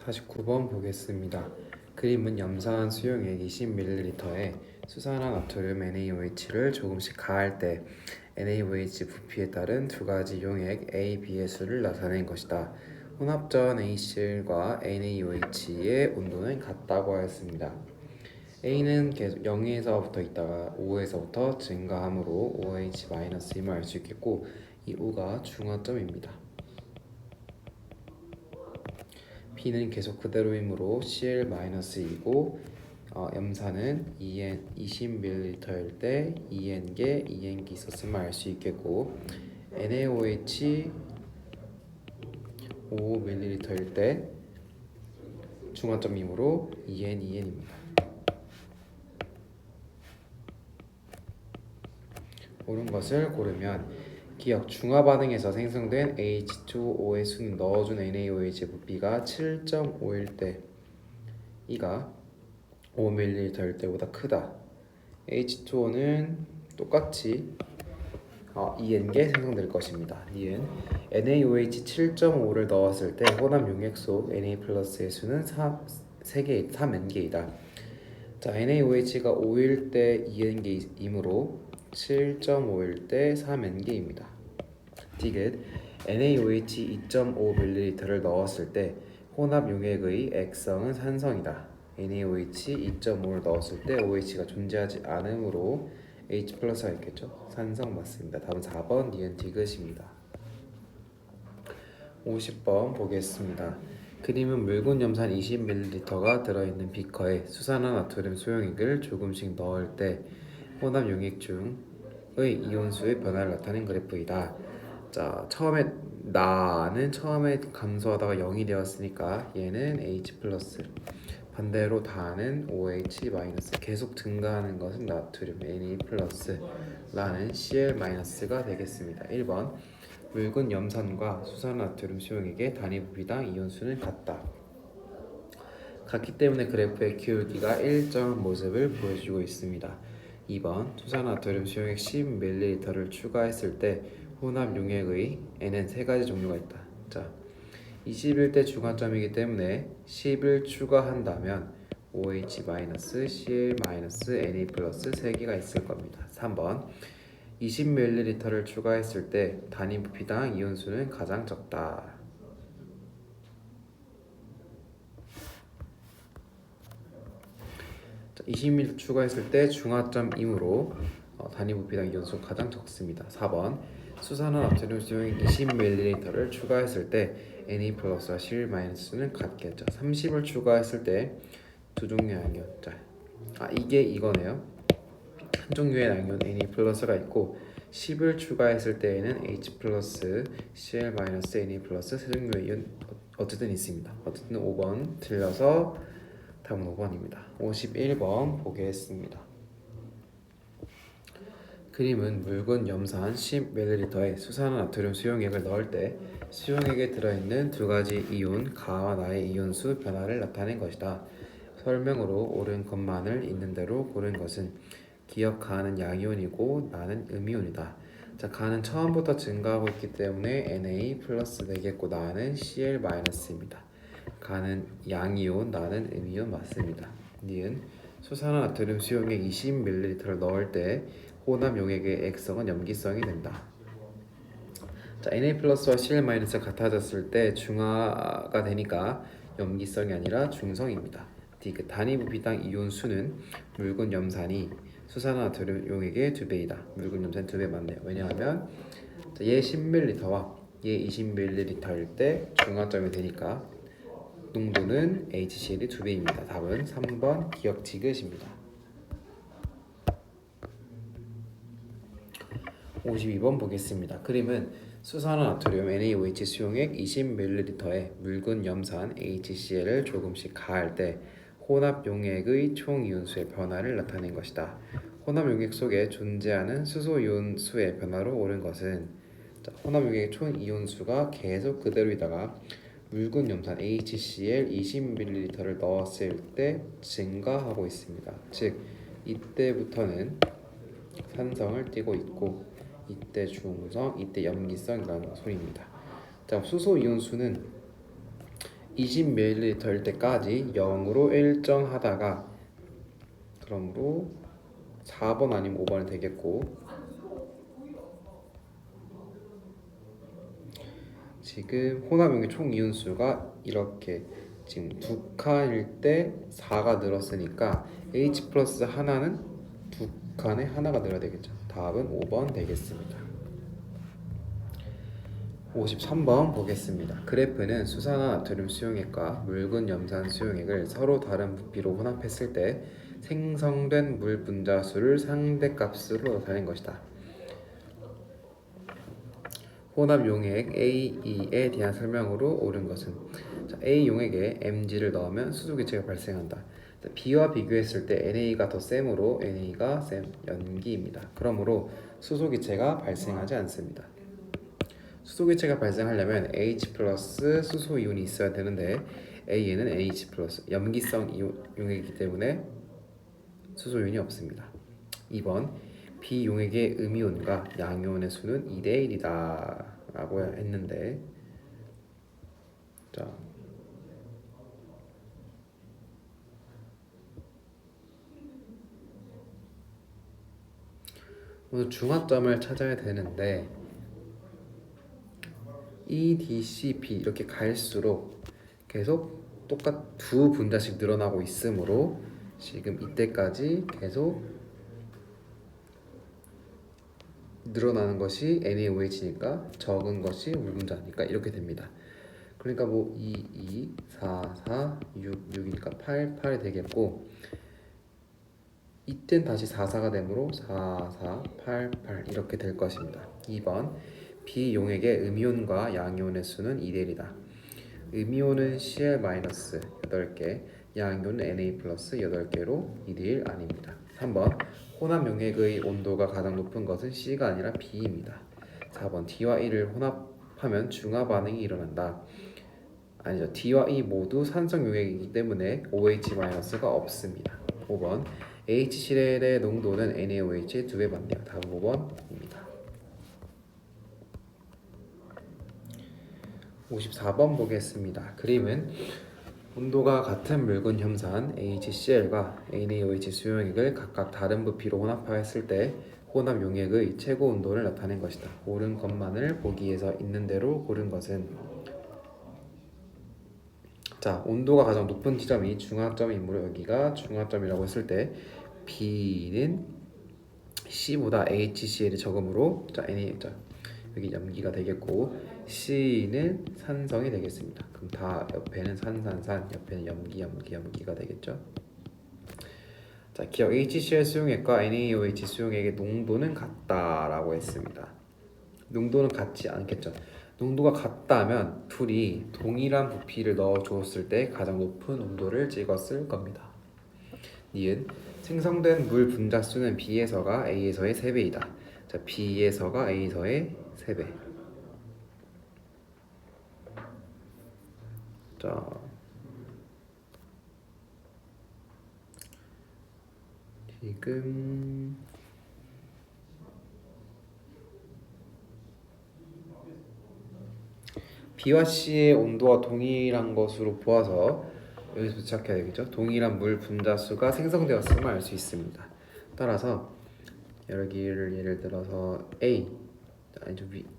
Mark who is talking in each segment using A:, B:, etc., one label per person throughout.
A: 49번 보겠습니다. 그림은 염산한 수용액 20ml에 수산화 나트륨 NaOH를 조금씩 가할 때 NaOH 부피에 따른 두 가지 용액 A, B의 수를 나타낸 것이다. 혼합전 HCl과 NaOH의 온도는 같다고 하였습니다. A는 계속 0에서부터 있다가 5에서부터 증가함으로 OH-임을 알 수 있겠고, 이 O가 중화점입니다. B는 계속 그대로이므로 Cl-이고 염산은 20ml일 때 2N개, 2N개 있었음을 알 수 있겠고, NaOH 5ml일 때 중화점이므로 2N, 2N입니다. 옳은 것을 고르면 기억 중화 반응에서 생성된 H2O의 수는 넣어준 NaOH의 부피가 7.5일 때 이가 5ml일 때보다 크다. H2O는 똑같이 2N개 생성될 것입니다. 니은 NaOH 7.5를 넣었을 때 혼합 용액 속 Na 플러스의 수는 3N개이다. 자, NaOH가 5일 때 2N개이므로 7.5일 때 3N개입니다. 디귿 NaOH 2.5ml를 넣었을 때 혼합 용액의 액성은 산성이다. NaOH 2.5를 넣었을 때 OH가 존재하지 않으므로 H 플러스가 있겠죠. 산성 맞습니다. 다음 4번 니은 디귿입니다. 50번 보겠습니다. 그림은 묽은 염산 20ml가 들어있는 비커에 수산화 나트륨 소용액을 조금씩 넣을 때 혼합 용액 중의 이온수의 변화를 나타낸 그래프이다. 자, 나는 처음에 감소하다가 0이 되었으니까 얘는 H 플러스, 반대로 다는 OH 마이너스, 계속 증가하는 것은 나트륨 Na 플러스, 라는 Cl 마이너스가 되겠습니다. 1번 묽은 염산과 수산나트륨 수용액의 단위 부피당 이온수는 같기 때문에 그래프의 기울기가 일정한 모습을 보여주고 있습니다. 2번 수산나트륨 수용액 10ml를 추가했을 때 혼합 용액의 N은 세 가지 종류가 있다. 자, 21대 중화점이기 때문에 10을 추가한다면 OH-, Cl-, Na+, 3개가 있을 겁니다. 3번 20ml를 추가했을 때 단위 부피당 이온수는 가장 적다. 자, 20ml 추가했을 때 중화점이므로 단위 부피당 이온수가 가장 적습니다. 4번 수산화 나트륨 수용액 20ml를 추가했을 때 Na+와 Cl-는 같겠죠. 30을 추가했을 때 두 종류의 양이온. 자, 이게 이거네요. 한 종류의 양이온 Na+가 있고 10을 추가했을 때에는 H+, Cl-, Na+, 세 종류의 이온 어쨌든 있습니다. 어쨌든 5번 틀려서 답은 5번입니다. 51번 보겠습니다. 그림은 묽은 염산 10ml에 수산화 나트륨 수용액을 넣을 때 수용액에 들어있는 두 가지 이온 가와 나의 이온수 변화를 나타낸 것이다. 설명으로 옳은 것만을 있는 대로 고른 것은 기억 가는 양이온이고 나는 음이온이다. 자, 가는 처음부터 증가하고 있기 때문에 Na 플러스 되겠고 나는 Cl-입니다. 가는 양이온, 나는 음이온 맞습니다. 니은 수산화 나트륨 수용액 20ml를 넣을 때 혼합 용액의 액성은 염기성이 된다. 자, Na+와 Cl- 같아졌을 때 중화가 되니까 염기성이 아니라 중성입니다. 그 단위 부피당 이온 수는 묽은 염산이 수산화 나트륨 용액의 2배이다. 묽은 염산 2배 맞네요. 왜냐하면 얘 10ml와 얘 20ml일 때 중화점이 되니까 농도는 HCl이 2배입니다. 답은 3번 기억 디귿입니다. 52번 보겠습니다. 그림은 수산화 나트륨 NaOH 수용액 20ml에 묽은 염산 HCl을 조금씩 가할 때 혼합 용액의 총 이온수의 변화를 나타낸 것이다. 혼합 용액 속에 존재하는 수소 이온수의 변화로 옳은 것은 혼합 용액의 총 이온수가 계속 그대로이다가 묽은 염산 HCl 20ml를 넣었을 때 증가하고 있습니다. 즉 이때부터는 산성을 띠고 있고 이때 중성, 이때 염기성이라는 소리입니다. 자, 수소 이온수는 20ml일 때까지 0으로 일정하다가 그러므로 4번 아니면 5번이 되겠고 지금 혼합용의 총 이온수가 이렇게 지금 두 칸일 때 4가 늘었으니까 H 플러스 하나는 두 칸에 하나가 늘어야 되겠죠. 답은 5번 되겠습니다. 53번 보겠습니다. 그래프는 수산화 나트륨 수용액과 묽은 염산 수용액을 서로 다른 부피로 혼합했을 때 생성된 물 분자수를 상대값으로 나타낸 것이다. 혼합 용액 A2에 대한 설명으로 옳은 것은 A 용액에 Mg를 넣으면 수소기체가 발생한다. B와 비교했을 때 NA가 더 셈으로 NA가 셈 연기입니다. 그러므로 수소기체가 발생하지 않습니다. 수소기체가 발생하려면 H 플러스 수소 이온이 있어야 되는데 A에는 H 플러스 염기성 용액이기 때문에 수소 이온이 없습니다. 2번 B 용액의 음이온과 양이온의 수는 2대 1이다 라고 했는데 자 오늘 중화점을 찾아야 되는데 EDCP 이렇게 갈수록 계속 두 분자씩 늘어나고 있으므로 지금 이때까지 계속 늘어나는 것이 NaOH니까 적은 것이 물 분자니까 이렇게 됩니다. 그러니까 뭐 2, 4, 4, 6, 6이니까 8, 8이 되겠고 이땐 다시 4, 4가 되므로 4, 4, 8, 8 이렇게 될 것입니다. 2번 B용액의 음이온과 양이온의 수는 2대 1이다. 음이온은 Cl-8개, 양이온은 Na 플러스 8개로 2대 1 아닙니다. 3번 혼합 용액의 온도가 가장 높은 것은 C가 아니라 B입니다. 4번 D와 E를 혼합하면 중화 반응이 일어난다. 아니죠. D와 E 모두 산성 용액이기 때문에 OH-가 없습니다. 5번 HCl의 농도는 NaOH의 2배 반대야. 답은 5번입니다. 54번 보겠습니다. 그림은 온도가 같은 묽은 염산 HCl과 NaOH 수용액을 각각 다른 부피로 혼합하였을 때 혼합 용액의 최고 온도를 나타낸 것이다. 옳은 것만을 보기에서 있는 대로 고른 것은 자 온도가 가장 높은 지점이 중화점이므로 여기가 중화점이라고 했을 때 B는 C보다 HCl이 적으므로 자 여기 염기가 되겠고 C는 산성이 되겠습니다. 그럼 다 옆에는 산산산, 옆에는 염기가 되겠죠. 자, 기억 HCl 수용액과 NaOH 수용액의 농도는 같다라고 했습니다. 농도는 같지 않겠죠. 농도가 같다면 둘이 동일한 부피를 넣어 주었을 때 가장 높은 온도를 찍었을 겁니다. 니은 생성된 물 분자수는 B에서가 A에서의 3배이다. 자, B에서가 A에서의 3배. 자, 지금 B와 C의 온도가 동일한 것으로 보아서 여기서 시작해야 되겠죠. 동일한 물 분자수가 생성되었음을 알 수 있습니다. 따라서 여기를 예를 들어서 A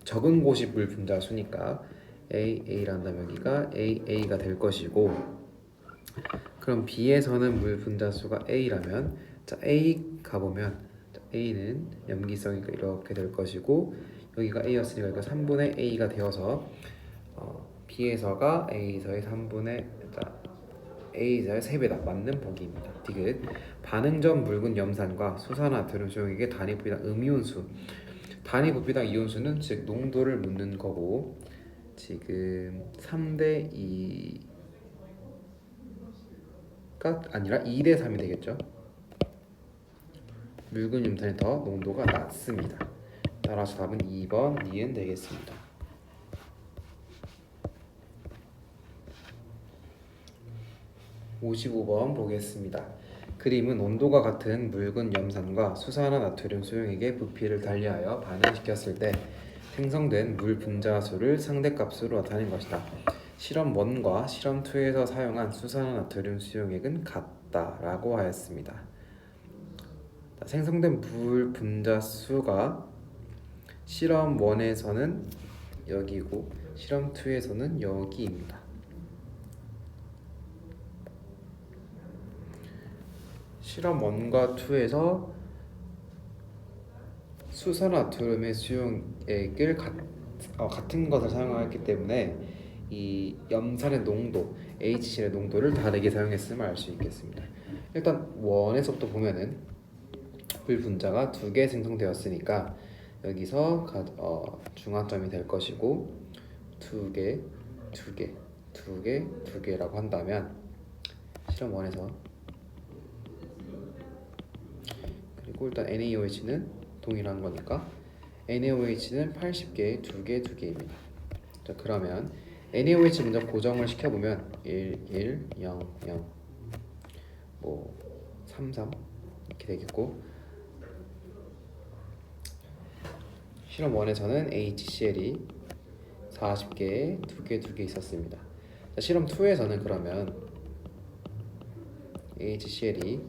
A: 적은 곳이 물 분자수니까 A란 다음 여기가 A가 될 것이고 그럼 B에서는 물 분자수가 A라면 자 A 가보면 A는 염기성이니까 이렇게 될 것이고 여기가 A였으니까 여기가 3분의 A가 되어서 B에서가 A에서의 3분의 A에서의 3배다. 맞는 보기입니다. 디귿 반응 전 묽은 염산과 수산화트륨 수용액의 단위 부피당 음이온수 단위 부피당 이온수는 즉 농도를 묻는 거고 지금 3대 2가 아니라 2대 3이 되겠죠. 묽은 염산이 더 농도가 낮습니다. 따라서 답은 2번 니은 되겠습니다. 55번 보겠습니다. 그림은 온도가 같은 묽은 염산과 수산화 나트륨 수용액의 부피를 달리하여 반응시켰을 때 생성된 물 분자수를 상대값으로 나타낸 것이다. 실험 1과 실험 2에서 사용한 수산화나트륨 수용액은 같다라고 하였습니다. 생성된 물 분자 수가 실험 1에서는 여기고 실험 2에서는 여기입니다. 실험 1과 2에서 수산화나트륨의 수용액을 같은 것을 사용했기 때문에 이 염산의 농도, HCl의 농도를 다르게 사용했음을 알 수 있겠습니다. 일단 1에서부터 보면은 물 분자가 2개 생성되었으니까 여기서 중화점이 될 것이고 2개, 2개, 2개, 2개라고 한다면 실험 1에서 그리고 일단 NaOH는 동일한 거니까 NaOH는 80개에 2개, 2개입니다. 자, 그러면 NaOH 먼저 고정을 시켜보면 1, 1, 0, 0 뭐 3, 3 이렇게 되겠고 실험 1에서는 HCl이 40개에 2개, 2개 있었습니다. 자, 실험 2에서는 그러면 HCl이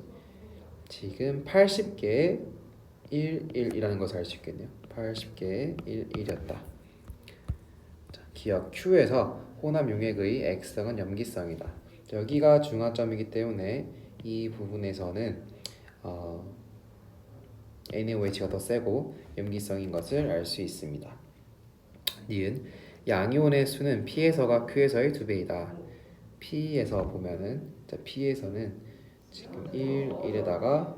A: 지금 80개에 1, 1이라는 것을 알 수 있겠네요. 80개에 1, 1이었다. 기억 Q에서 혼합 용액의 X성은 염기성이다. 여기가 중화점이기 때문에 이 부분에서는 NaOH가 더 세고 염기성인 것을 알 수 있습니다. 니은 양이온의 수는 P에서가 Q에서의 2배이다. P에서 보면은 P에서는 지금 1, 1에다가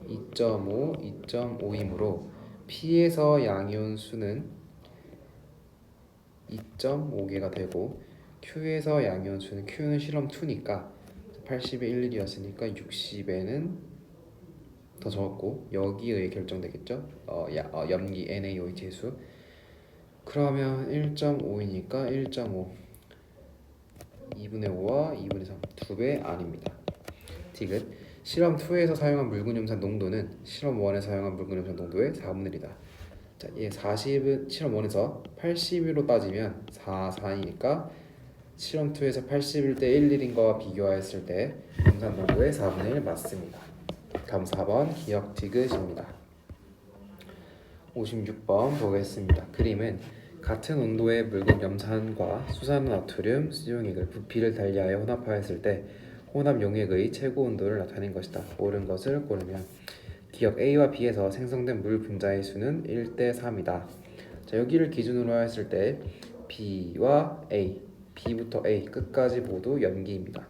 A: 2.5, 2.5이므로 P에서 양이온 수는 2.5개가 되고 Q에서 양이온 수는 Q는 실험 2니까 80에 1, 1이었으니까 60에는 더 적었고 여기에 의해 결정되겠죠. 염기 NaOH의 수. 그러면 1.5이니까 1.5 2분의 5와 2분의 3 2배 아닙니다. 디귿 실험 2에서 사용한 묽은염산 농도는 실험 1에서 사용한 묽은염산 농도의 4분의 1이다. 자, 얘 40은 실험 1에서 80으로 따지면 4, 4이니까 실험 2에서 81대 1, 1인 거와 비교하였을 때 염산 농도의 4분의 1 맞습니다. 다음 4번 기억 디귿입니다. 56번 보겠습니다. 그림은 같은 온도의 묽은 염산과 수산화나트륨 수용액을 부피를 달리하여 혼합하였을 때 혼합 용액의 최고 온도를 나타낸 것이다. 옳은 것을 고르면 기억 A와 B에서 생성된 물 분자의 수는 1대 3이다. 자, 여기를 기준으로 했을 때 B와 A, B부터 A 끝까지 모두 염기입니다.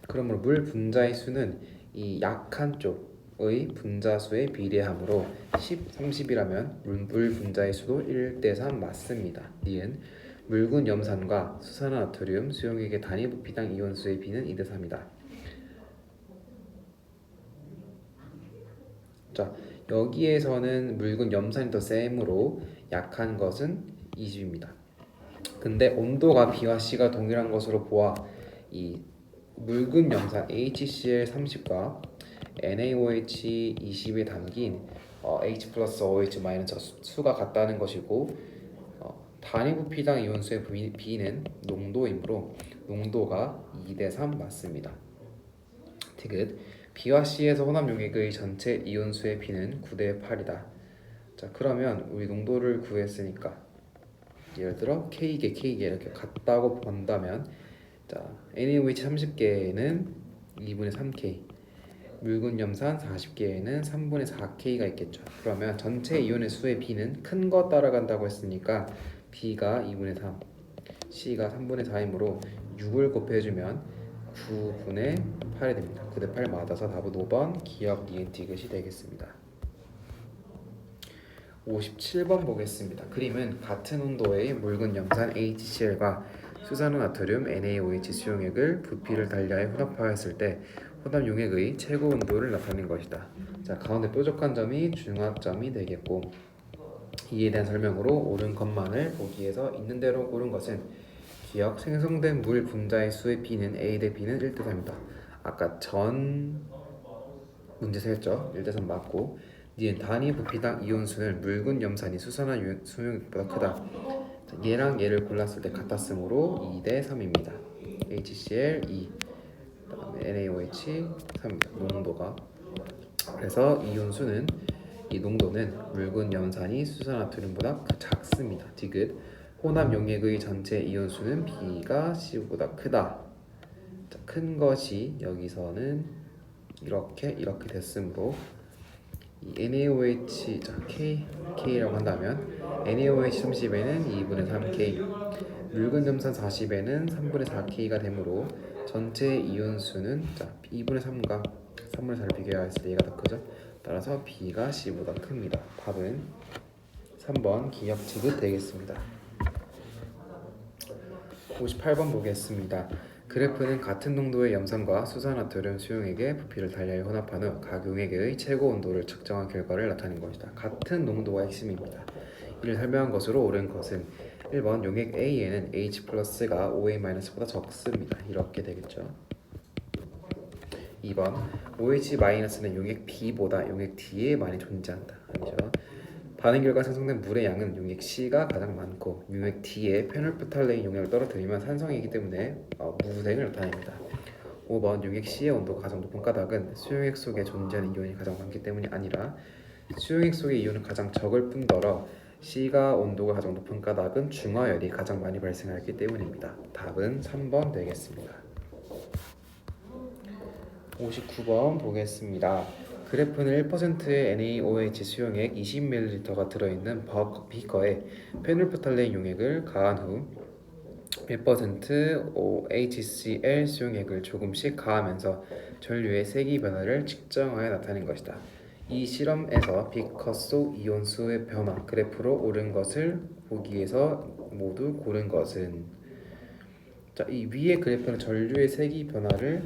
A: 그러므로 물 분자의 수는 이 약한 쪽의 분자 수에 비례하므로 10, 30이라면 물 분자의 수도 1대 3 맞습니다. 니은 묽은 염산과 수산화나트륨 수용액의 단위 부피당 이온수의 비는 2대 3이다. 자, 여기에서는 묽은 염산이 더 세므로 약한 것은 20입니다. 근데 온도가 B와 C가 동일한 것으로 보아 이 묽은 염산 HCl 30과 NaOH 20에 담긴 H 플러스 OH 마이너스 수가 같다는 것이고 단위 부피당 이온수의 B는 농도이므로 농도가 2대 3 맞습니다. 디귿 B와 C에서 혼합 용액의 전체 이온수의 B는 9대 8이다. 자, 그러면 우리 농도를 구했으니까 예를 들어 K개 이렇게 같다고 본다면 자, NaOH 30개에는 2분의 3K, 묽은 염산 40개에는 3분의 4K가 있겠죠. 그러면 전체 이온의 수의 B는 큰 거 따라간다고 했으니까 B가 2분의 3, C가 3분의 4이므로 6을 곱해주면 9분의 8이 됩니다. 9대 8 맞아서 답은 5번 기억 니은 디귿이 되겠습니다. 57번 보겠습니다. 그림은 같은 온도의 묽은 염산 HCl과 수산화나트륨 NaOH 수용액을 부피를 달리하여 혼합하였을 때 혼합 용액의 최고 온도를 나타낸 것이다. 자, 가운데 뾰족한 점이 중화점이 되겠고 이에 대한 설명으로 옳은 것만을 보기에서 있는 대로 고른 것은 기억 생성된 물 분자의 수의 B는 A 대 B는 1대 3이다. 아까 전 문제에서 했죠. 1대 3 맞고 니은 단위 부피당 이온수는 묽은 염산이 수산화 수용액보다 크다. 얘랑 얘를 골랐을 때 같았으므로 2 대 3입니다. HCl 2, 그다음에 NaOH 3입니다. 농도가. 그래서 이온수는 이 농도는 묽은 염산이 수산나트륨보다 작습니다. 디귿. 혼합 용액의 전체 이온수는 B가 C보다 크다. 자, 큰 것이 여기서는 이렇게 됐으므로 이 NaOH 자, K라고 한다면 NaOH 30에는 2분의 3K, 묽은 염산 40에는 3분의 4K가 되므로 전체 이온수는 자, 2분의 3과 3분의 4를 비교했을 때 얘가 더 크죠. 따라서 B가 C보다 큽니다. 답은 3번 기억 지읒 되겠습니다. 58번 보겠습니다. 그래프는 같은 농도의 염산과 수산나트륨 수용액의 부피를 달리하여 혼합한 후 각 용액의 최고 온도를 측정한 결과를 나타낸 것이다. 같은 농도가 핵심입니다. 이를 설명한 것으로 옳은 것은 1번 용액 A에는 H 플러스가 OA-보다 적습니다. 이렇게 되겠죠. 2번 OH-는 용액 B보다 용액 D에 많이 존재한다. 아니죠. 반응 결과 생성된 물의 양은 용액 C가 가장 많고 용액 D에 페놀프탈레인 용액을 떨어뜨리면 산성이기 때문에 무색을 나타냅니다. 5번 용액 C의 온도가 가장 높은 까닭은 수용액 속에 존재하는 이온이 가장 많기 때문이 아니라 수용액 속의 이온은 가장 적을 뿐더러 C가 온도가 가장 높은 까닭은 중화열이 가장 많이 발생하기 때문입니다. 답은 3번 되겠습니다. 59번 보겠습니다. 그래프는 1%의 NaOH 수용액 20ml가 들어있는 비커에 페놀프탈레인 용액을 가한 후 1% HCl 수용액을 조금씩 가하면서 전류의 세기 변화를 측정하여 나타낸 것이다. 이 실험에서 비커 속 이온수의 변화 그래프로 옳은 것을 보기 위해서 모두 고른 것은 자, 이 위의 그래프는 전류의 세기 변화를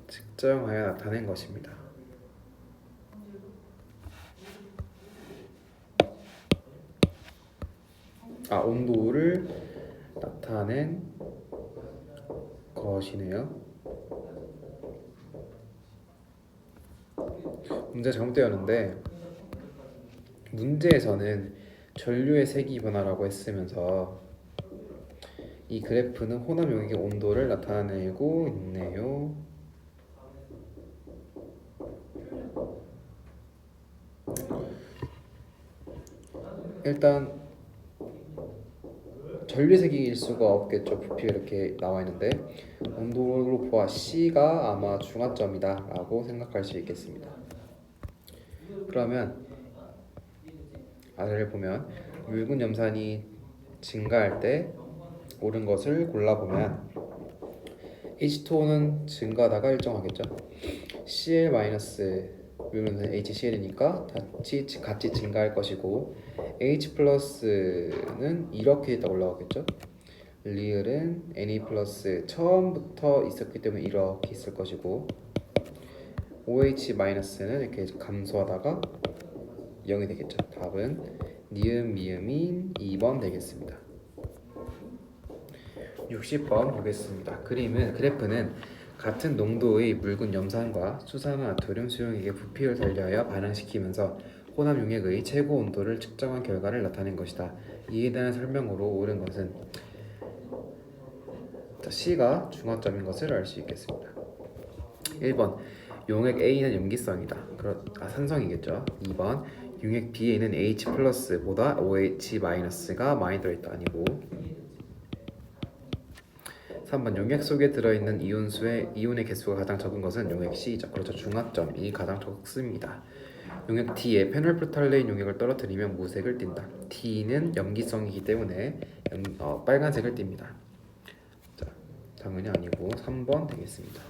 A: 측정하여 나타낸 것입니다. 온도를 나타낸 것이네요. 문제 잘못되었는데 문제에서는 전류의 세기 변화라고 했으면서 이 그래프는 혼합 용액의 온도를 나타내고 있네요. 일단 전류색일 수가 없겠죠. 부피가 이렇게 나와 있는데 온도로 보아 C가 아마 중화점이다 라고 생각할 수 있겠습니다. 그러면 아래를 보면 묽은 염산이 증가할 때 옳은 것을 골라보면 H2O는 증가하다가 일정하겠죠. Cl- 묽은 HCl이니까 같이 증가할 것이고 H 플러스는 이렇게 있다 올라가겠죠. 리을은 Na 플러스 처음부터 있었기 때문에 이렇게 있을 것이고 OH-는 이렇게 감소하다가 0이 되겠죠. 답은 니은 미음인 2번 되겠습니다. 60번 보겠습니다. 그래프는 같은 농도의 묽은 염산과 수산화나트륨 수용액의 부피를 달리하여 반응시키면서 혼합 용액의 최고 온도를 측정한 결과를 나타낸 것이다. 이에 대한 설명으로 옳은 것은 C가 중화점인 것을 알 수 있겠습니다. 1번 용액 A는 염기성이다. 산성이겠죠. 2번 용액 B에는 H 플러스보다 OH-가 많이 들어있다. 아니고 3번 용액 속에 들어있는 이온의 개수가 가장 적은 것은 용액 C죠. 그렇죠. 중화점이 가장 적습니다. 용액 D에 페놀프탈레인 용액을 떨어뜨리면 무색을 띈다. D는 염기성이기 때문에 빨간색을 띱니다. 자, 당연히 아니고 3번 되겠습니다.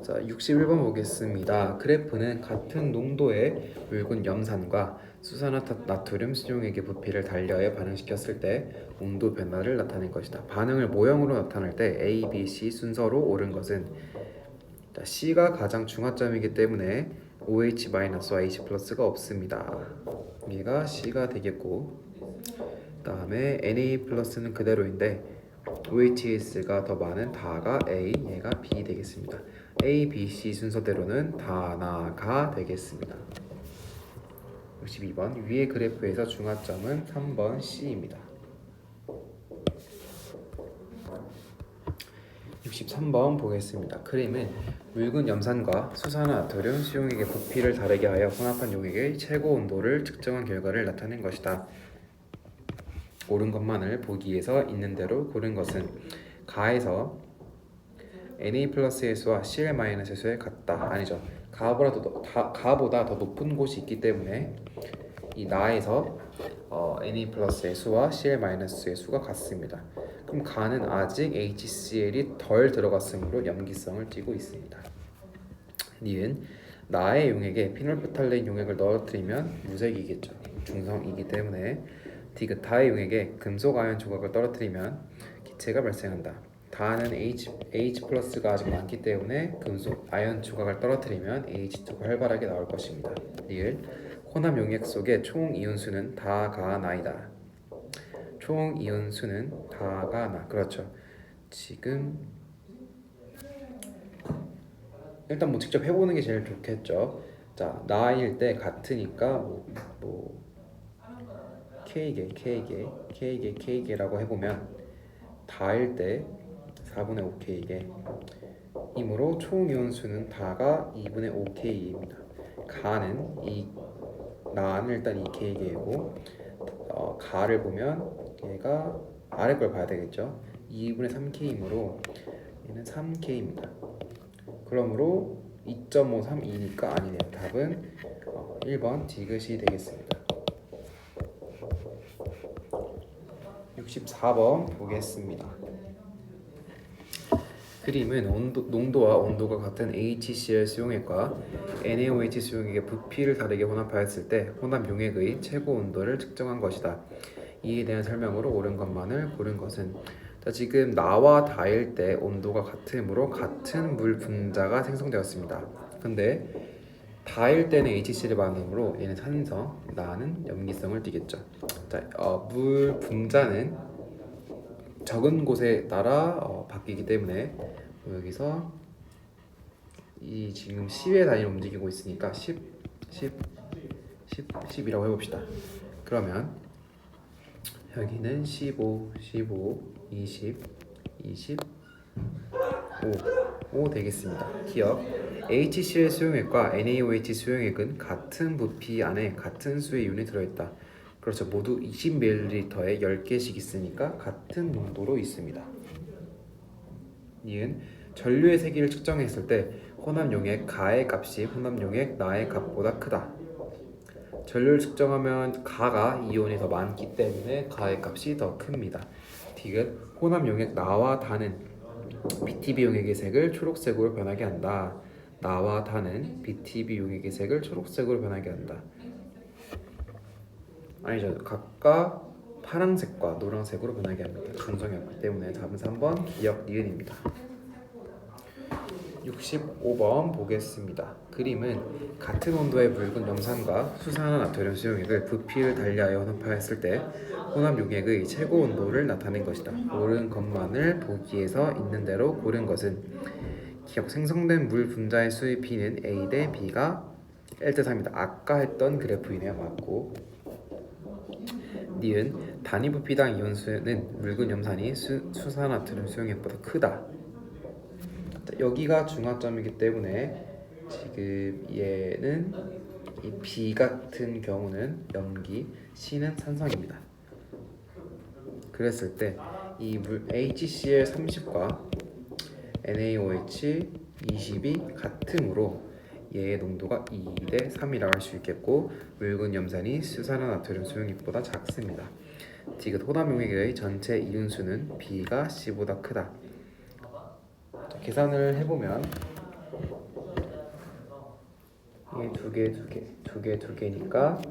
A: 자, 61번 보겠습니다. 그래프는 같은 농도의 묽은 염산과 수산화나트륨 수용액의 부피를 달리하여 반응시켰을 때 온도 변화를 나타낸 것이다. 반응을 모형으로 나타낼 때 A, B, C 순서로 옳은 것은 C가 가장 중화점이기 때문에 OH-와 H+가 없습니다. 얘가 C가 되겠고 다음에 Na+는 그대로인데 OHS가 더 많은 다가 A, 얘가 B 되겠습니다. A, B, C 순서대로는 다나가 되겠습니다. 62번 위의 그래프에서 중화점은 3번 C입니다. 63번 보겠습니다. 그림은 묽은 염산과 수산화나트륨 수용액의 부피를 다르게 하여 혼합한 용액의 최고 온도를 측정한 결과를 나타낸 것이다. 옳은 것만을 보기 위해서 있는 대로 고른 것은 가에서 Na 플러스의 수와 Cl 마이너스의 수에 같다. 아니죠. 가보다 더 높은 곳이 있기 때문에 이 나에서 Na 플러스의 수와 Cl 마이너스의 수가 같습니다. 그럼 가는 아직 HCl이 덜 들어갔으므로 염기성을 띠고 있습니다. 니은 나의 용액에 피놀프탈레인 용액을 넣어뜨리면 무색이겠죠. 중성이기 때문에 디귿 다의 용액에 금속 아연 조각을 떨어뜨리면 기체가 발생한다. 다는 H 플러스가 아직 많기 때문에 금속 아연 조각을 떨어뜨리면 H2가 활발하게 나올 것입니다. 니을 혼합 용액 속의 총 이온수는 다가 나이다. 총 이온수는 다가 나. 그렇죠. 지금 일단 뭐 직접 해보는 게 제일 좋겠죠. 자, 나일 때 같으니까 K개라고 해보면 다일 때 4분의 5K개 이므로 총 이온수는 다가 2분의 5K입니다. 가는 나는 일단 2K개고 가를 보면 얘가 아래 걸 봐야 되겠죠. 2분의 3K이므로 얘는 3K입니다. 그러므로 2.532니까 아니네요. 답은 1번 디귿이 되겠습니다. 64번 보겠습니다. 그림은 농도와 온도가 같은 HCl 수용액과 NaOH 수용액의 부피를 다르게 혼합하였을 때 혼합 용액의 최고 온도를 측정한 것이다. 이에 대한 설명으로 옳은 것만을 고른 것은 자, 지금 나와 다일 때 온도가 같으므로 같은 물 분자가 생성되었습니다. 근데 다일 때는 HCl이 많으므로 얘는 산성, 나는 염기성을 띠겠죠. 자, 물 분자는 적은 곳에 따라 바뀌기 때문에 여기서 이 지금 10의 단위로 움직이고 있으니까 10이라고 해봅시다. 그러면 여기는 15, 20, 5 되겠습니다. 기억 HCl 수용액과 NaOH 수용액은 같은 부피 안에 같은 수의 이온이 들어있다. 그렇죠. 모두 20ml에 10개씩 있으니까 같은 농도로 있습니다. 니은 전류의 세기를 측정했을 때 혼합 용액 가의 값이 혼합 용액 나의 값보다 크다. 전류를 측정하면 가가 이온이 더 많기 때문에 가의 값이 더 큽니다. 디귿 혼합 용액 나와 다는 BTB 용액의 색을 초록색으로 변하게 한다. 나와 다는 BTB 용액의 색을 초록색으로 변하게 한다. 아니죠. 각각 파란색과 노란색으로 변하게 합니다. 중성이었기 때문에 답은 3번 기억 니은입니다. 65번 보겠습니다. 그림은 같은 온도의 묽은 염산과 수산화나트륨 수용액을 부피를 달리하여 혼합하였을 때 혼합 용액의 최고 온도를 나타낸 것이다. 옳은 것만을 보기 위해서 있는 대로 고른 것은 기억 생성된 물 분자의 수의 P는 A 대 B가 1대3입니다. 아까 했던 그래프이네요. 맞고 니은 단위 부피당 이온수는 묽은 염산이 수산화나트륨 수용액보다 크다. 자, 여기가 중화점이기 때문에 지금 얘는 이 B 같은 경우는 염기, C는 산성입니다. 그랬을 때 이 물 HCl 30과 NaOH 20이 같으므로 얘의 농도가 2대 3이라고 할 수 있겠고 묽은 염산이 수산화나트륨 수용액보다 작습니다. 디귿 혼합 용액의 전체 이온수는 B가 C보다 크다. 자, 계산을 해보면 이게 두 개니까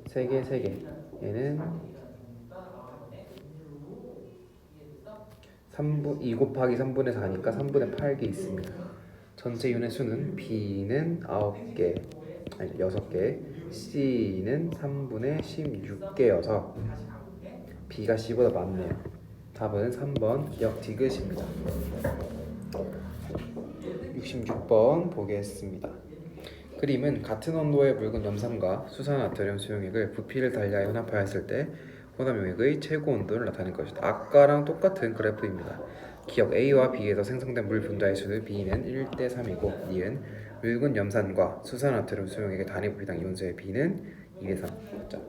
A: 3개 얘는 2 곱하기 3분의 4니까 3분의 8개 있습니다. 전체 이온의 수는 B는 9개, 아니 6개, C는 3분의 16개여서 B가 C보다 많네요. 답은 3번 기억 디귿입니다. 66번 보겠습니다. 그림은 같은 온도의 묽은 염산과 수산화토륨 수용액을 부피를 달리하여 혼합하였을 때 혼합용액의 최고 온도를 나타낼 것이다. 아까랑 똑같은 그래프입니다. 기억 A와 B에서 생성된 물 분자의 수는 B는 1대 3이고 니은 묽은 염산과 수산화토륨 수용액의 단위 부피당 이온수의 B는 2대 3. 자,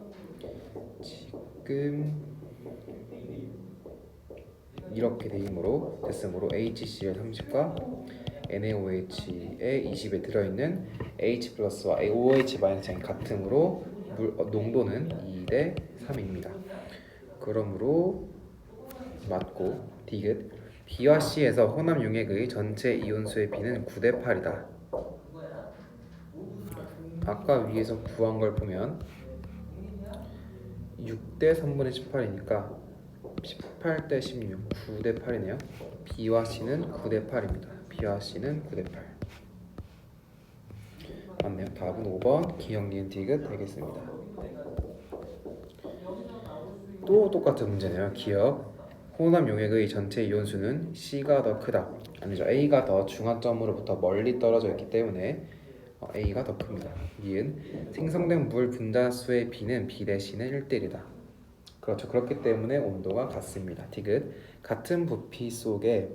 A: 지금 이렇게 되므로 됐으므로 HCl 30과 NaOH에 20에 들어있는 H 플러스와 OH 마이너스의 같으므로 농도는 2대 3입니다. 그러므로 맞고 디귿 B와 C에서 혼합 용액의 전체 이온수의 B는 9대 8이다. 아까 위에서 구한 걸 보면 6대 3분의 18이니까 18대 16, 9대 8이네요. B와 C는 9대 8입니다. B와 C는 9대 8. 맞네요. 답은 5번 기억 니은 디귿 되겠습니다. 또 똑같은 문제네요. 기억 혼합 용액의 전체 이온수는 C가 더 크다. 아니죠. A가 더 중화점으로부터 멀리 떨어져 있기 때문에 A가 더 큽니다. 니은 생성된 물 분자수의 B는 B 대 C는 1대1이다. 그렇죠. 그렇기 때문에 온도가 같습니다. 디귿 같은 부피 속에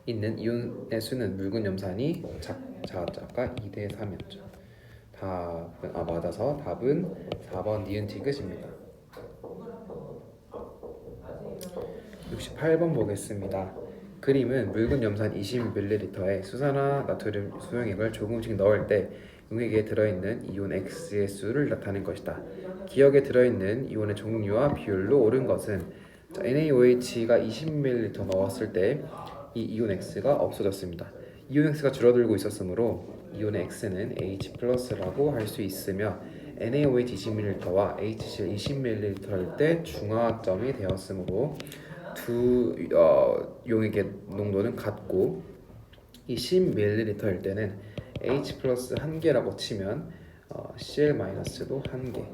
A: 있는 이온의 수는 묽은 염산이 작았죠. 아까 2대 3이었죠. 답은 맞아서 답은 4번 니은 디귿입니다. 68번 보겠습니다. 그림은 묽은 염산 20ml에 수산화 나트륨 수용액을 조금씩 넣을 때 용액에 들어있는 이온 X의 수를 나타낸 것이다. 기억에 들어있는 이온의 종류와 비율로 옳은 것은 NaOH가 20ml 넣었을 때 이 이온 X가 없어졌습니다. 이온 X가 줄어들고 있었으므로 이온의 X는 H 플러스라고 할 수 있으며 NaOH 20ml와 HCl 20ml일 때 중화점이 되었으므로 두 용액의 농도는 같고 이 10ml일 때는 H 플러스 1개라고 치면 Cl 마이너스도 1개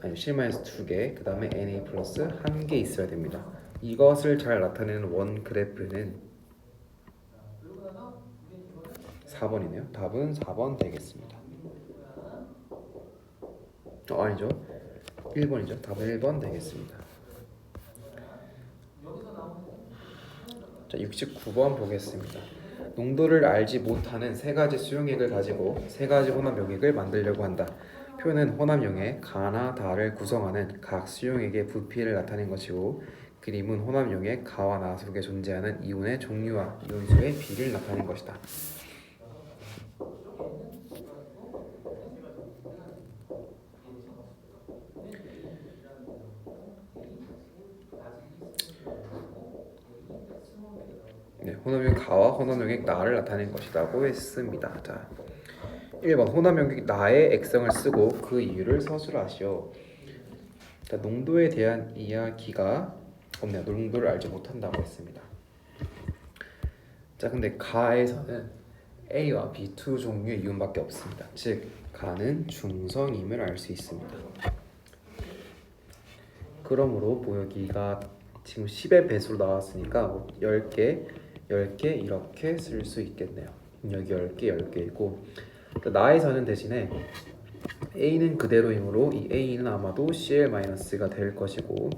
A: 아니 Cl 마이너스 2개 그 다음에 Na 플러스 1개 있어야 됩니다. 이것을 잘 나타내는 원 그래프는 4번이네요. 답은 4번 되겠습니다. 아니죠. 1번이죠. 답은 1번 되겠습니다. 자, 69번 보겠습니다. 농도를 알지 못하는 세 가지 수용액을 가지고 세 가지 혼합 용액을 만들려고 한다. 표는 혼합 용액 가나 다를 구성하는 각 수용액의 부피를 나타낸 것이고 그림은 혼합 용액 가와 나 속에 존재하는 이온의 종류와 이온수의 비를 나타낸 것이다. 네, 혼합용액 가와 혼합용액 나를 나타낸 것이라고 했습니다. 자, 1번 혼합용액 나의 액성을 쓰고 그 이유를 서술하시오. 자, 농도에 대한 이야기가 없네요. 농도를 알지 못한다고 했습니다. 자, 근데 가에서는 A와 B 두 종류의 이온밖에 없습니다. 즉, 가는 중성임을 알 수 있습니다. 그러므로 여기가 지금 10의 배수로 나왔으니까 10개 이렇게 쓸 수 있겠네요. 여기 10개, 10개이고 나에서는 대신에 A는 그대로이므로 이 A는 아마도 Cl-가 될 것이고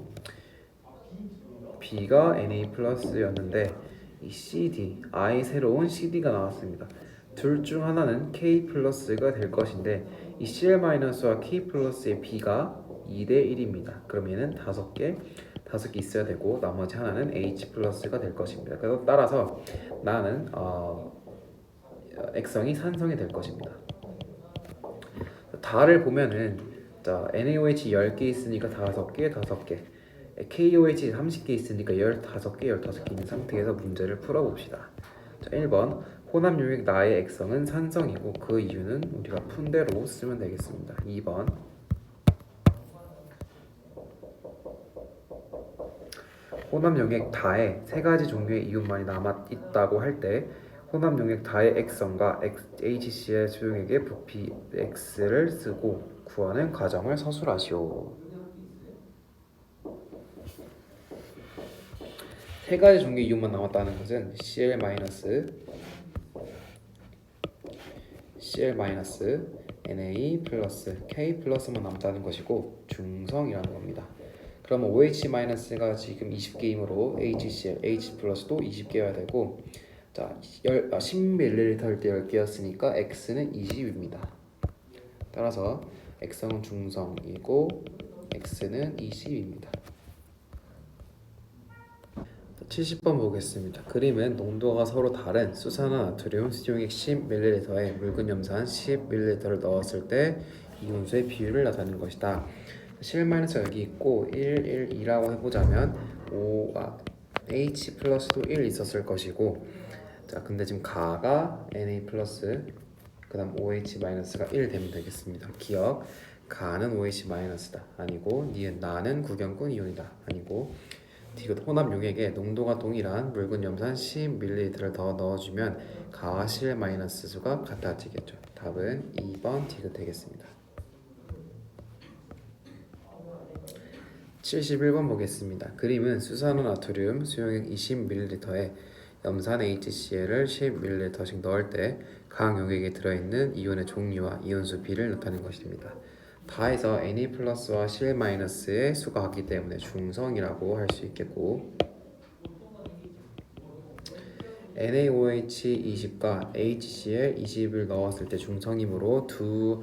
A: B가 Na+였는데 이 CD, 새로운 CD가 나왔습니다. 둘 중 하나는 K+가 될 것인데 이 Cl-와 K+의 B가 2대 1입니다. 그럼 얘는 5개 있어야 되고 나머지 하나는 H+가 될 것입니다. 그래서 따라서 나는 액성이 산성이 될 것입니다. 다를 보면은 자, NaOH 10개 있으니까 5개 KOH 30개 있으니까 15개 있는 상태에서 문제를 풀어봅시다. 자, 1번 혼합용액 나의 액성은 산성이고 그 이유는 우리가 푼 대로 쓰면 되겠습니다. 2번 혼합용액 다에 세 가지 종류의 이온만이 남아있다고 할 때 혼합용액 다의 액성과 HCl 수용액의 부피 X를 쓰고 구하는 과정을 서술하시오. 세 가지 종류의 이온만 남았다는 것은 Cl-, Cl 마이너스 Na 플러스 K 플러스만 남다는 것이고 중성이라는 겁니다. 그러면 OH 마이너스가 지금 20개이므로 HCl, H 플러스도 20개여야 되고, 자, 10ml일 때 10개였으니까 X는 20입니다. 따라서 X성은 중성이고 X는 20입니다. 70번 보겠습니다. 그림은 농도가 서로 다른 수산화 나트륨 수용액 10ml에 묽은 염산 10ml를 넣었을 때 이온수의 비율을 나타내는 것이다. CL-가 여기 있고 1, 1, 2라고 해보자면 H 플러스도 1 있었을 것이고, 자 근데 지금 가가 Na 플러스 그 다음 OH-가 1 되면 되겠습니다. 기억, 가는 OH-다 아니고, 니은 나는 구경꾼 이온이다 아니고, 디귿 혼합 용액에 농도가 동일한 묽은 염산 10ml를 더 넣어주면 가와 CL- 수가 같아지겠죠. 답은 2번 디귿 되겠습니다. 71번 보겠습니다. 그림은 수산화 나트륨 수용액 20ml에 염산 HCl을 10ml씩 넣을 때 각 용액에 들어있는 이온의 종류와 이온수 비를 나타낸 것입니다. 다해서 Na 플러스와 Cl-의 수가 같기 때문에 중성이라고 할 수 있겠고, NaOH 20과 HCl 20을 넣었을 때 중성이므로 두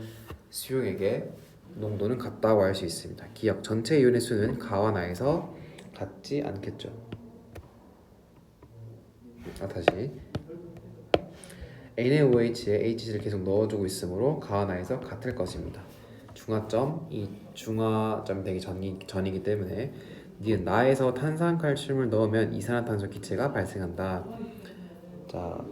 A: 수용액의 농도는 같다고 할 수 있습니다. 기억, 전체 이온의 수는 가와 나에서 같지 않겠죠. 다시 NaOH에 HC를 계속 넣어주고 있으므로 가와 나에서 같을 것입니다. 중화점, 이 중화점이 되기 전이기 때문에 니은 나에서 탄산칼슘을 넣으면 이산화탄소 기체가 발생한다. 자,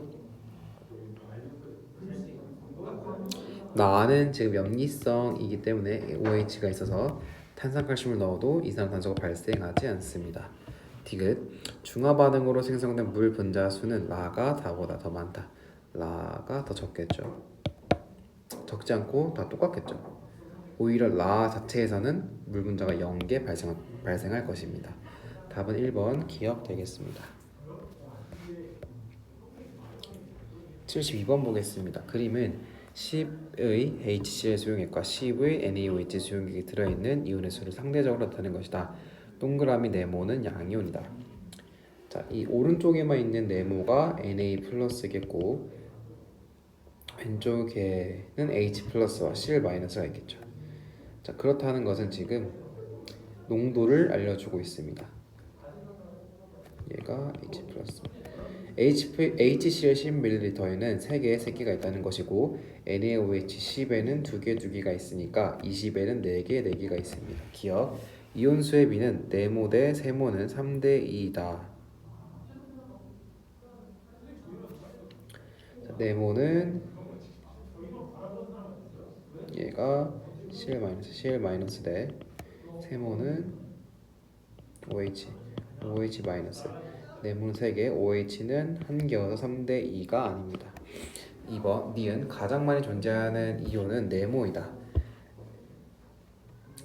A: 나는 지금 염기성이기 때문에 OH가 있어서 탄산칼슘을 넣어도 이산화탄소가 발생하지 않습니다. 디귿, 중화 반응으로 생성된 물 분자 수는 라가 다보다 더 많다. 라가 더 적겠죠. 적지 않고 다 똑같겠죠. 오히려 라 자체에서는 물 분자가 0개 발생할 것입니다. 답은 1번 기억 되겠습니다. 72번 보겠습니다. 그림은 10의 HCl 수용액과 10의 NaOH 수용액이 들어있는 이온의 수를 상대적으로 나타낸 것이다. 동그라미 네모는 양이온이다. 자, 이 오른쪽에만 있는 네모가 Na 플러스겠고 왼쪽에는 H 플러스와 Cl-가 있겠죠. 자, 그렇다는 것은 지금 농도를 알려주고 있습니다. 얘가 H 플러스. HCl 10ml에는 3개의 새끼가 있다는 것이고, NaOH 10에는 2개가 있으니까 20에는 4개, 4개가 있습니다. 기억, 이온수의 비는 네모 대 세모는 3대 2이다. 네모는 얘가 CL- 대 세모는 OH 마이너스. 네모는 3개, OH는 1개여서 3대 2가 아닙니다. 2번 니은 가장 많이 존재하는 이온은 네모이다.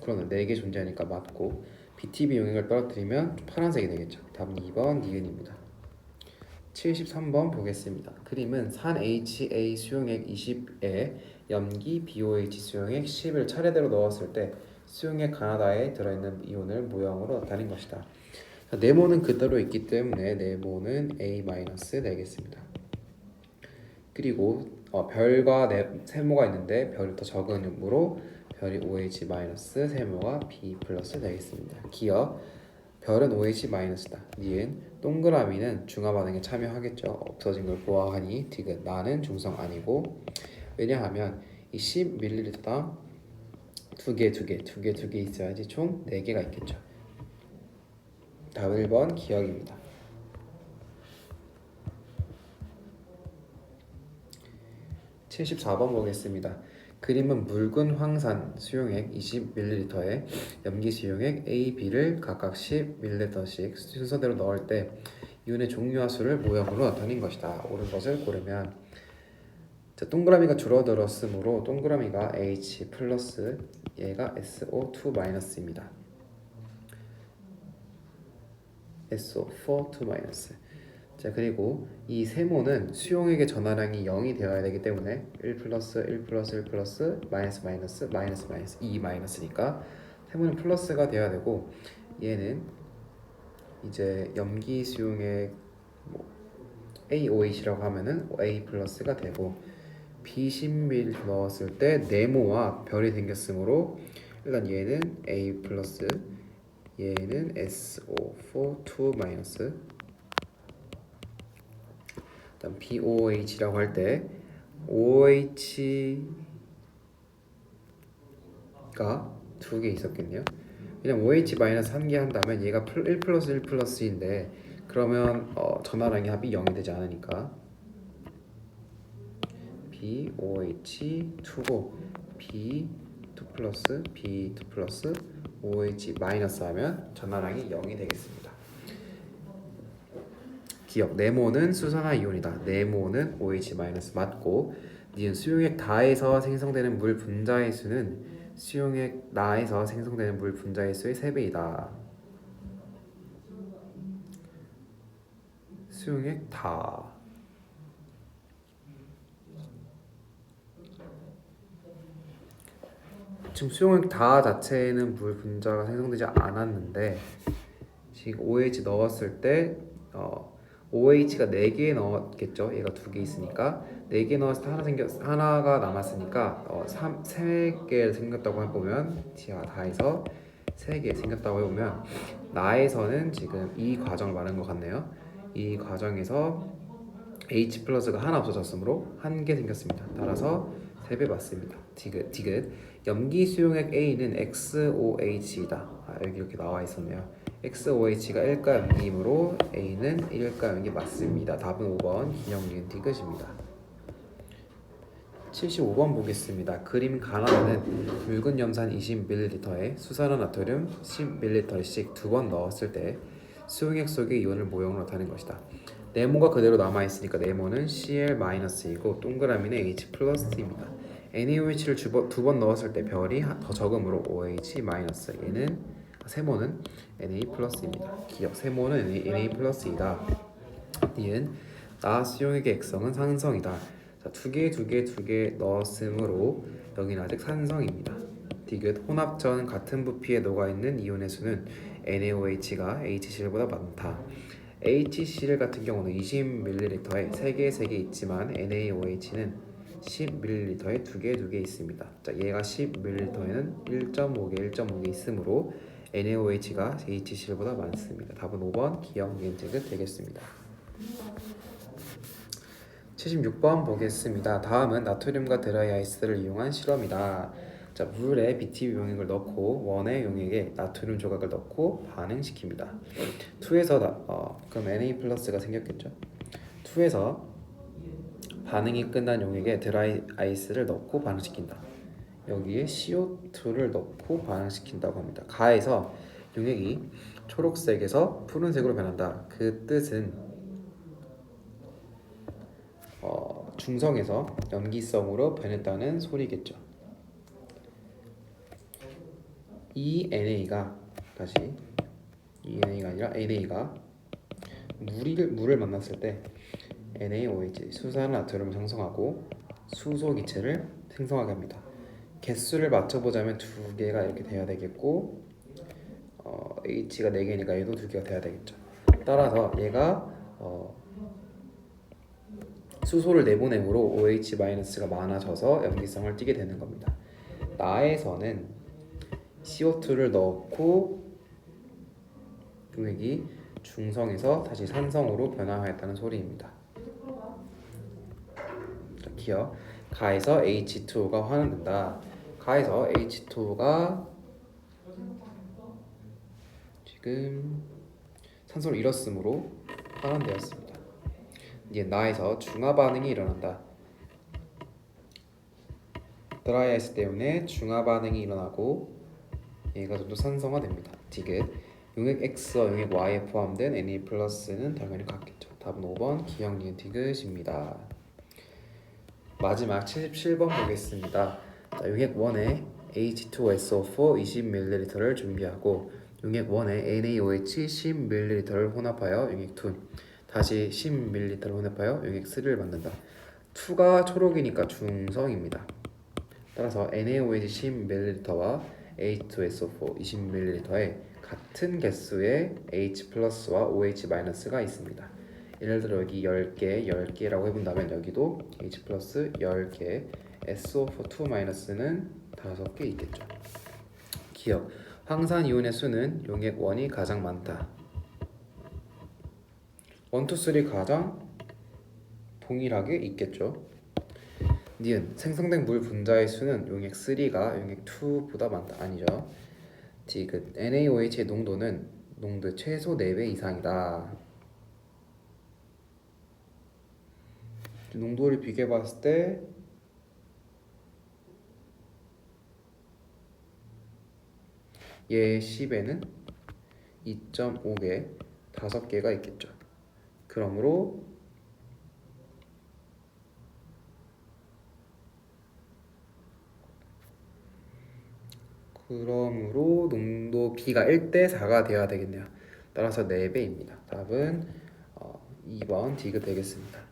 A: 그러면 4개 존재하니까 맞고, BTB 용액을 떨어뜨리면 파란색이 되겠죠. 답은 2번 니은입니다. 73번 보겠습니다. 그림은 산 HA 수용액 20에 염기 BOH 수용액 10을 차례대로 넣었을 때 수용액 가나다에 들어있는 이온을 모형으로 나타낸 것이다. 네모는 그대로 있기 때문에 네모는 A- 되겠습니다. 그리고 별과 세모가 있는데 별이 더 적은 으로 별이 OH- 세모가 B 플러스 되겠습니다. 기억, 별은 OH-다. 니은 동그라미는 중화 반응에 참여하겠죠. 없어진 걸 보아하니 디귿 나는 중성 아니고, 왜냐하면 이 10ml당 두 개 있어야지 총 4개가 있겠죠. 답은 1번 기억입니다. 74번 보겠습니다. 그림은 묽은 황산 수용액 20ml에 염기 수용액 A, B를 각각 10ml씩 순서대로 넣을 때 이온의 종류와 수를 모형으로 나타낸 것이다. 옳은 것을 고르면, 자, 동그라미가 줄어들었으므로 동그라미가 H 플러스, 얘가 SO2 마이너스입니다. SO4 2 마이너스. 자, 그리고 이 세모는 수용액의 전하량이 0이 되어야 되기 때문에 1 플러스 1 플러스 1 플러스 마이너스 마이너스 마이너스 마이너스 2 마이너스니까 세모는 플러스가 되어야 되고, 얘는 이제 염기 수용액 뭐 AOH라고 하면은 A 플러스가 되고, B10ml 넣었을 때 네모와 별이 생겼으므로 일단 얘는 A 플러스, 얘는 SO4 2 마이너스. 일단 BOH라고 할 때 OH가 두 개 있었겠네요. 그냥 OH 마이너스 한 개 한다면 얘가 1 플러스 1 플러스인데, 그러면 전하량의 합이 0이 되지 않으니까 BOH2고 B2 플러스 B2 플러스 OH 마이너스 하면 전하량이 0이 되겠습니다. 기억, 네모는 수산화이온이다. 네모는 OH 마이너스 맞고, 니은 수용액 다에서 생성되는 물 분자의 수는 수용액 나에서 생성되는 물 분자의 수의 3배이다. 수용액 다. 지금 수용액 다 자체에는 물 분자가 생성되지 않았는데, 지금 OH 넣었을 때 OH가 4개 넣었겠죠. 얘가 2개 있으니까 4개 넣었을 때 하나가 남았으니까 3개 생겼다고 해보면, 다해서 3개 생겼다고 해보면, 나에서는 지금 이 과정을 말한 것 같네요. 이 과정에서 H 플러스가 하나 없어졌으므로 1개 생겼습니다. 따라서 3배 맞습니다. 디귿. 염기 수용액 A는 XOH이다. 여기 이렇게 나와 있었네요. XOH가 1가 염기이므로 A는 1가 염기 맞습니다. 답은 5번 기억니은 디귿입니다. 75번 보겠습니다. 그림 가나다는 묽은 염산 20ml에 수산화 나트륨 10ml씩 두 번 넣었을 때 수용액 속의 이온을 모형으로 나타낸 것이다. 네모가 그대로 남아있으니까 네모는 Cl-이고 동그라미는 H+입니다. NaOH를 두 번 넣었을 때 별이 더 적으므로 OH-. 얘는 세모는 Na+입니다. 기억, 세모는 Na+이다. 니은 나 수용액의 액성은 산성이다. 자, 두 개 넣었으므로 여기는 아직 산성입니다. 디귿, 혼합 전 같은 부피에 녹아있는 이온의 수는 NaOH가 HCl보다 많다. HCl 같은 경우는 20ml에 3개 있지만 NaOH는 10ml에 2개 있습니다. 자, 얘가 10ml에는 1.5개 있으므로 NaOH가 HCl보다 많습니다. 답은 5번 기억 니은 디귿 되겠습니다. 76번 보겠습니다. 다음은 나트륨과 드라이아이스를 이용한 실험이다. 자, 물에 BTB 용액을 넣고 원의 용액에 나트륨 조각을 넣고 반응시킵니다. 2에서 그럼 Na+가 생겼겠죠. 2에서 반응이 끝난 용액에 드라이아이스를 넣고 반응시킨다. 여기에 CO2를 넣고 반응시킨다고 합니다. 가에서 용액이 초록색에서 푸른색으로 변한다. 그 뜻은 중성에서 염기성으로 변했다는 소리겠죠. 이 NA가 아니라 NA가 물을 만났을 때 NaOH 수산 나트륨을 생성하고 수소 기체를 생성하게 합니다. 개수를 맞춰보자면 2개가 이렇게 돼야 되겠고, H가 4개니까 얘도 2개가 돼야 되겠죠. 따라서 얘가 수소를 내보내므로 OH-가 많아져서 염기성을 띠게 되는 겁니다. 나에서는 CO2를 넣고 용액이 중성에서 다시 산성으로 변화하였다는 소리입니다. 기억, 가에서 H2O가 환원된다. 가에서 H2O가 지금 산소를 잃었으므로 환원되었습니다. 이제 나에서 중화 반응이 일어난다. 드라이아이스 때문에 중화 반응이 일어나고 얘가 좀 더 산성화됩니다. 디귿, 용액 X와 용액 Y에 포함된 Na+는 당연히 같겠죠. 답은 5번 기억 니은 디귿입니다. 마지막 77번 보겠습니다. 자, 용액 1에 H2SO4 20ml를 준비하고 용액 1에 NaOH 10ml를 혼합하여 용액 2 다시 10ml를 혼합하여 용액 3를 만든다. 2가 초록이니까 중성입니다. 따라서 NaOH 10ml와 H2SO4 20ml에 같은 개수의 H 플러스와 OH 마이너스가 있습니다. 예를 들어 여기 10개, 10개라고 해본다면 여기도 H 플러스 10개, SO4 2 마이너스는 5개 있겠죠. 기억, 황산이온의 수는 용액 1이 가장 많다. 1, 2, 3 가장 동일하게 있겠죠. 니은, 생성된 물 분자의 수는 용액 3가 용액 2보다 많다. 아니죠. 디귿, NaOH의 농도는 농도의 최소 4배 이상이다. 농도를 비교해 봤을 때 얘 10에는 2.5개, 5개가 있겠죠. 그러므로 농도 B가 1대 4가 되어야 되겠네요. 따라서 4배입니다. 답은 2번 디귿 되겠습니다.